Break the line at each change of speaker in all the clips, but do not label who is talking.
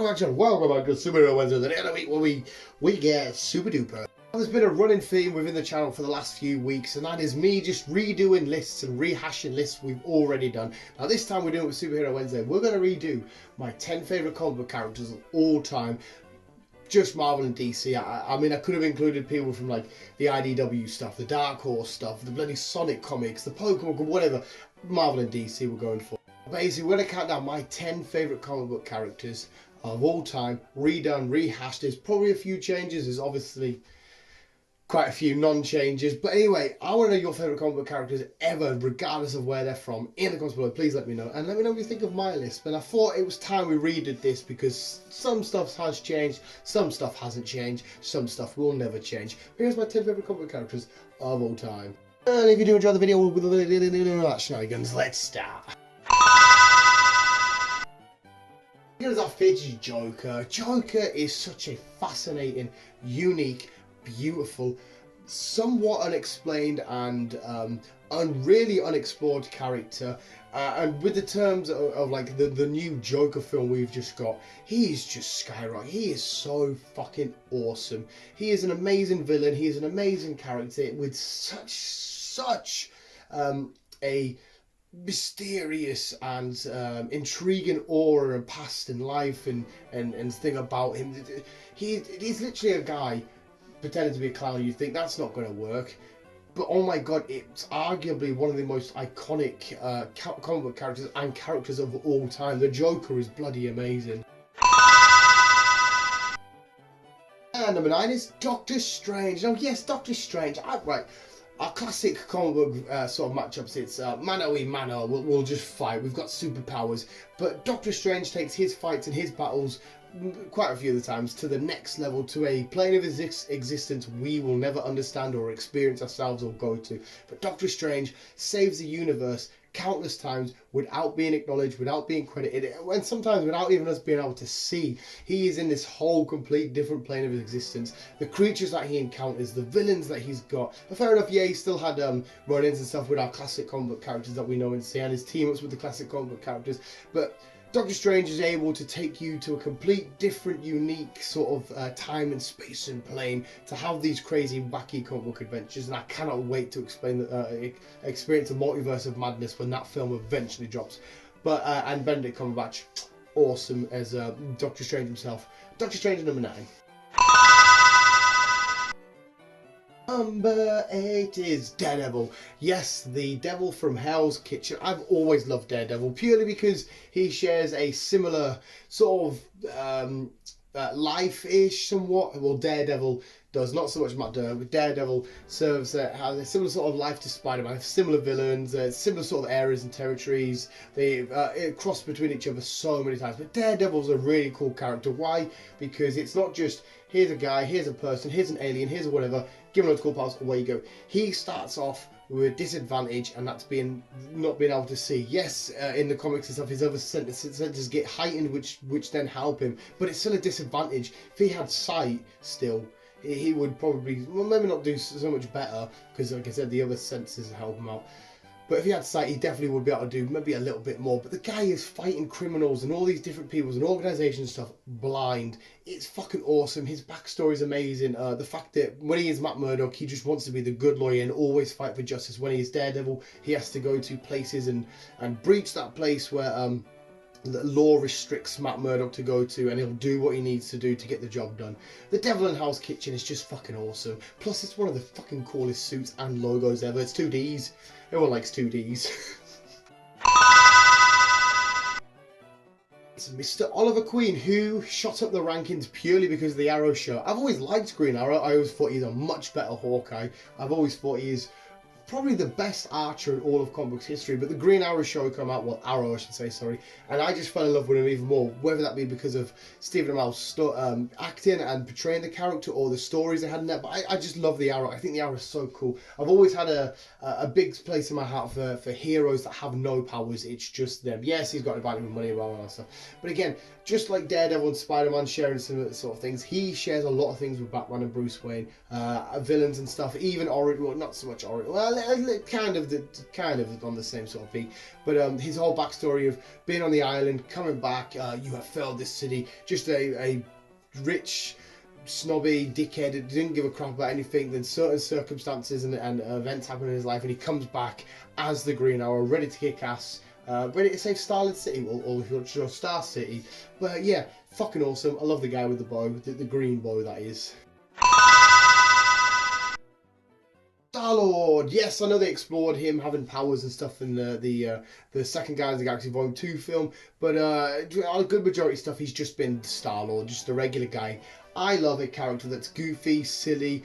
welcome back to Superhero Wednesday, the day of the week where we get super duper. There's been a running theme within the channel for the last few weeks, and that is me just redoing lists and rehashing lists we've already done. Now this time we're doing it with Superhero Wednesday. We're going to redo my 10 favourite comic book characters of all time. Just Marvel and DC. I mean, I could have included people from like the IDW stuff, the Dark Horse stuff, the bloody Sonic comics, the Pokemon, whatever. Marvel and DC we're going for. Basically, we're going to count down my 10 favourite comic book characters of all time, redone, rehashed. There's probably a few changes. There's obviously quite a few non-changes. But anyway, I want to know your favourite comic book characters ever, regardless of where they're from. In the comments below, please let me know. And let me know what you think of my list. And I thought it was time we redid this because some stuff has changed, some stuff hasn't changed, some stuff will never change. Here's my 10 favourite comic book characters of all time. And if you do enjoy the video with the shenanigans, let's start. Here's our featured Joker. Joker is such a fascinating, unique, beautiful, somewhat unexplained and really unexplored character. And with the terms of like the new Joker film we've just got, he is just skyrocketing. He is so fucking awesome. He is an amazing villain. He is an amazing character with such a mysterious and intriguing aura and past and life and thing about him. He's literally a guy pretending to be a clown. You think that's not going to work, but oh my god, it's arguably one of the most iconic comic book characters and characters of all time. The Joker is bloody amazing. And number 9 is Doctor Strange. Now yes, Doctor Strange. Right. Our classic comic book sort of matchups, it's mano a mano, we'll just fight, we've got superpowers. But Doctor Strange takes his fights and his battles quite a few of the times to the next level, to a plane of existence we will never understand or experience ourselves or go to. But Doctor Strange saves the universe countless times without being acknowledged, without being credited, and sometimes without even us being able to see. He is in this whole complete different plane of existence. The creatures that he encounters, the villains that he's got. But fair enough, yeah, he still had run-ins and stuff with our classic comic book characters that we know and see, and his team-ups with the classic comic book characters. But Doctor Strange is able to take you to a complete different, unique sort of time and space and plane to have these crazy, wacky comic book adventures, and I cannot wait to experience the multiverse of madness when that film eventually drops. But and Benedict Cumberbatch, awesome as Doctor Strange himself. Doctor Strange number 9. Number 8 is Daredevil. Yes, the devil from Hell's Kitchen. I've always loved Daredevil purely because he shares a similar sort of life-ish somewhat. Well, Daredevil does, not so much Matt Dern, but Daredevil serves has a similar sort of life to Spider-Man, similar villains, similar sort of areas and territories. They cross between each other so many times. But Daredevil's a really cool character. Why? Because it's not just here's a guy, here's a person, here's an alien, here's a whatever, give him loads of cool powers, away you go. He starts off with a disadvantage, and that's not being able to see. Yes, in the comics and stuff, his other senses get heightened, which then help him, but it's still a disadvantage. If he had sight still, he would probably, well, maybe not do so much better, because like I said, the other senses help him out. But if he had sight, he definitely would be able to do maybe a little bit more. But the guy is fighting criminals and all these different peoples and organisations and stuff blind. It's fucking awesome. His backstory is amazing. The fact that when he is Matt Murdock, he just wants to be the good lawyer and always fight for justice. When he is Daredevil, he has to go to places and breach that place where the law restricts Matt Murdock to go to, and he'll do what he needs to do to get the job done. The Devil in Hell's Kitchen is just fucking awesome. Plus, it's one of the fucking coolest suits and logos ever. It's 2Ds. Everyone likes 2Ds. It's Mr. Oliver Queen, who shot up the rankings purely because of the Arrow show. I've always liked Green Arrow. I always thought he's a much better Hawkeye. I've always thought he is probably the best archer in all of comic books history. But the Green Arrow show came out, well, Arrow I should say, sorry, and I just fell in love with him even more, whether that be because of Stephen Amell's acting and portraying the character or the stories they had in there. But I just love the Arrow. I think the Arrow is so cool. I've always had a big place in my heart for heroes that have no powers, it's just them. Yes, he's got a bag of money and all that stuff, but again, just like Daredevil and Spider-Man sharing similar sort of things, he shares a lot of things with Batman and Bruce Wayne, villains and stuff, even Oracle, well, not so much Oracle, well, kind of on the same sort of beat. But his whole backstory of being on the island, coming back, you have failed this city, just a rich, snobby dickhead that didn't give a crap about anything. Then certain circumstances and events happen in his life, and he comes back as the Green Arrow, ready to kick ass, ready to save Starlit City, or if you're sure, Star City. But yeah, fucking awesome. I love the guy with the bow, the green bow that is. Star-Lord, yes, I know they explored him having powers and stuff in the second Guardians of the Galaxy Volume 2 film, but a good majority of stuff he's just been Star-Lord, just a regular guy. I love a character that's goofy, silly,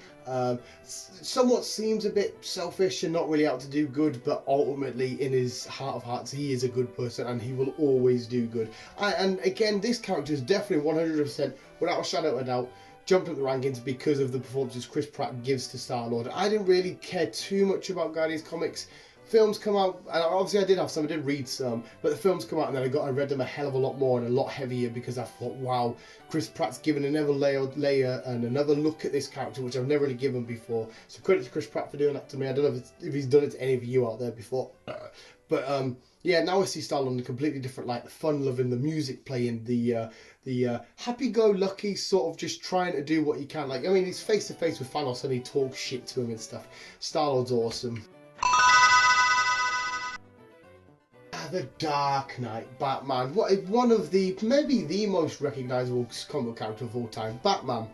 somewhat seems a bit selfish and not really out to do good, but ultimately in his heart of hearts he is a good person and he will always do good. And again, this character is definitely 100%, without a shadow of a doubt, jumped up the rankings because of the performances Chris Pratt gives to Star-Lord. I didn't really care too much about Guardians comics. Films come out, and obviously I did have some, I did read some, but the films come out and then I read them a hell of a lot more and a lot heavier because I thought, wow, Chris Pratt's given another layer and another look at this character, which I've never really given before. So credit to Chris Pratt for doing that to me. I don't know if he's done it to any of you out there before. But yeah, now I see Star-Lord in a completely different light. The fun loving, the music playing, the happy-go-lucky sort of just trying to do what you can. Like, I mean, he's face to face with Thanos and he talks shit to him and stuff. Star-Lord's awesome. The Dark Knight Batman. One of the, maybe the most recognisable comic character of all time. Batman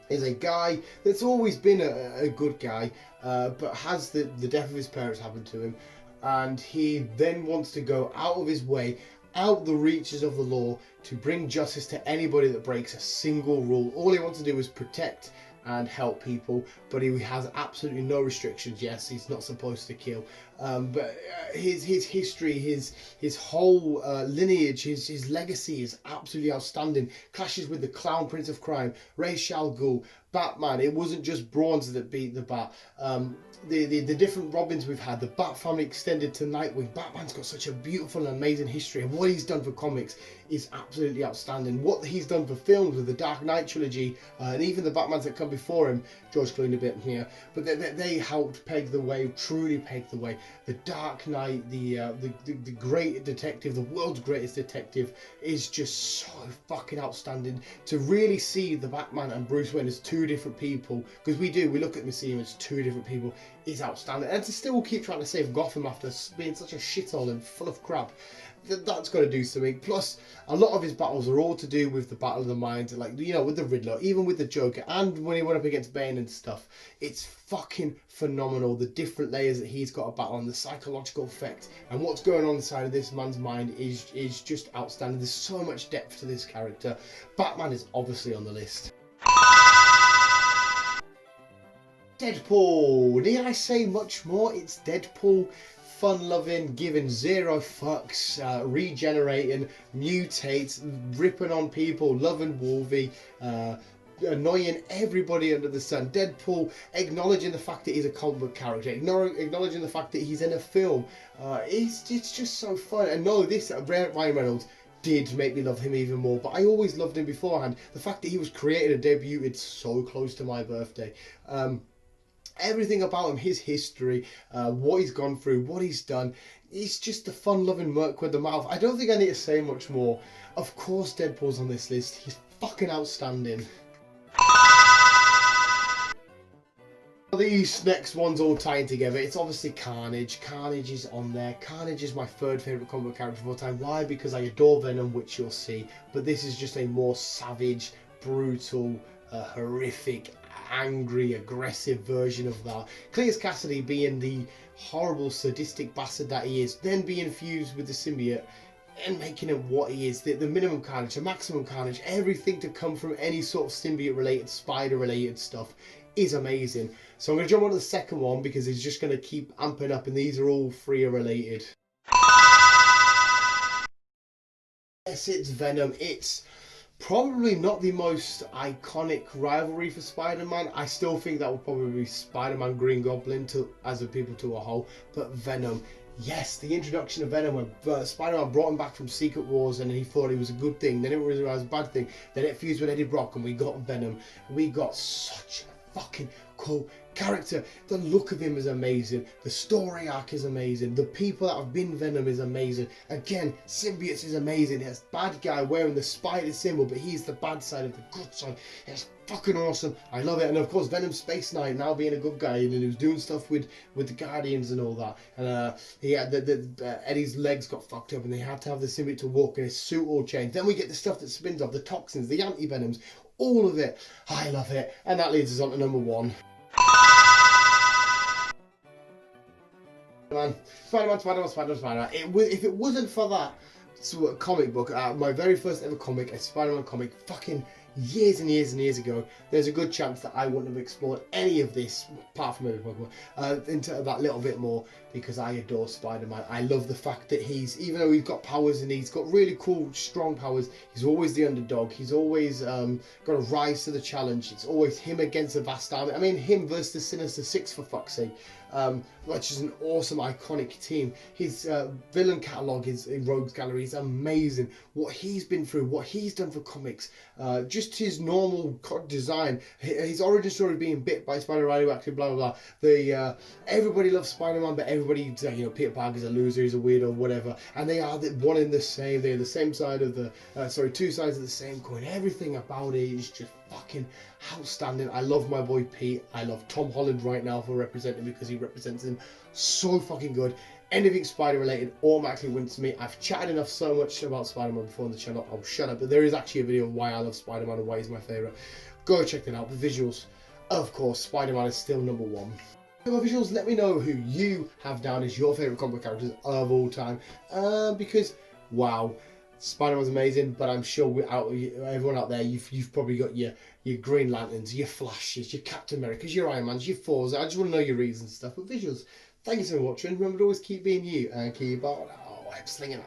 is a guy that's always been a good guy, but has the death of his parents happen to him, and he then wants to go out of his way, out the reaches of the law, to bring justice to anybody that breaks a single rule. All he wants to do is protect and help people, but he has absolutely no restrictions. Yes, he's not supposed to kill, but his history, his whole lineage, his legacy is absolutely outstanding. Clashes with the Clown Prince of Crime, Ra's al Ghul, Batman. It wasn't just Bronze that beat the Bat. The different Robins we've had, the Bat family extended to Nightwing. Batman's got such a beautiful and amazing history, and what he's done for comics is absolutely outstanding. What he's done for films with the Dark Knight trilogy, and even the Batmans that come before him, George Clooney a bit here, but they helped peg the way, truly peg the way. The Dark Knight, the great detective, the world's greatest detective, is just so fucking outstanding. To really see the Batman and Bruce Wayne as two different people, because we look at them and see them as two different people, is outstanding. And to still keep trying to save Gotham after being such a shithole and full of crap, that's got to do something. Plus, a lot of his battles are all to do with the battle of the minds, like, you know, with the Riddler, even with the Joker, and when he went up against Bane and stuff. It's fucking phenomenal, the different layers that he's got to battle on, the psychological effect, and what's going on inside of this man's mind is just outstanding. There's so much depth to this character. Batman is obviously on the list. Deadpool. Need I say much more? It's Deadpool. Fun-loving, giving zero fucks, regenerating, mutates, ripping on people, loving Wolvie, annoying everybody under the sun. Deadpool acknowledging the fact that he's a comic book character, acknowledging the fact that he's in a film. It's just so fun. And no, this Ryan Reynolds did make me love him even more, but I always loved him beforehand. The fact that he was created and debuted so close to my birthday. Everything about him, his history, what he's gone through, what he's done, he's just a fun-loving merc with the mouth. I don't think I need to say much more. Of course Deadpool's on this list. He's fucking outstanding. These next ones all tying together. It's obviously Carnage. Carnage is on there. Carnage is my third favourite comic book character of all time. Why? Because I adore Venom, which you'll see, but this is just a more savage, brutal, horrific, angry, aggressive version of that. Cletus Cassidy being the horrible, sadistic bastard that he is, then being fused with the symbiote and making him what he is, the minimum carnage, the maximum carnage, everything to come from any sort of symbiote related, spider related stuff is amazing. So I'm going to jump on to the second one because it's just going to keep amping up, and these are all three related. Yes, it's Venom. It's probably not the most iconic rivalry for Spider-Man. I still think that would probably be Spider-Man Green Goblin as a people to a whole, but Venom. Yes, the introduction of Venom when Spider-Man brought him back from Secret Wars and he thought it was a good thing, then it was a bad thing, then it fused with Eddie Brock and we got Venom. We got such a fucking cool character, the look of him is amazing, the story arc is amazing, the people that have been Venom is amazing. Again, symbiotes is amazing. It's bad guy wearing the spider symbol, but he's the bad side of the good side. It's fucking awesome. I love it. And of course, Venom Space Knight now being a good guy, and he was doing stuff with the Guardians and all that. And he had Eddie's legs got fucked up, and they had to have the symbiote to walk, and his suit all changed. Then we get the stuff that spins off, the toxins, the anti-venoms, all of it. I love it. And that leads us on to number 1. Spider-Man. If it wasn't for that comic book, my very first ever comic, a Spider-Man comic, fucking years and years and years ago, there's a good chance that I wouldn't have explored any of this, apart from maybe Pokemon, into that little bit more, because I adore Spider-Man. I love the fact that even though he's got powers and he's got really cool, strong powers, he's always the underdog. He's always got to rise to the challenge. It's always him against a vast army. I mean, him versus the Sinister Six, for fuck's sake. Which is an awesome, iconic team. His villain catalogue in Rogues Gallery is amazing. What he's been through, what he's done for comics, just his normal design, his origin story being bit by Spider Radioactive, blah blah blah. Everybody loves Spider-Man, but everybody, Peter Parker's a loser, he's a weirdo, whatever. And they are one in the same. They're the same side of the, two sides of the same coin. Everything about it is just fucking outstanding. I love my boy Pete. I love Tom Holland right now for representing, because he represents him so fucking good. Anything Spider related automatically wins to me. I've chatted enough so much about Spider-Man before on the channel. I'll shut up. But there is actually a video of why I love Spider-Man and why he's my favourite. Go check that out. The visuals, of course, Spider-Man is still number 1. My visuals, let me know who you have down as your favourite comic book characters of all time. Because, wow, Spider-Man's amazing, but I'm sure everyone out there, you've probably got your Green Lanterns, your Flashes, your Captain Americas, your Iron Mans, your Thors. I just want to know your reasons and stuff. But visuals, thank you so much, and remember to always keep being you and keep on slinging on.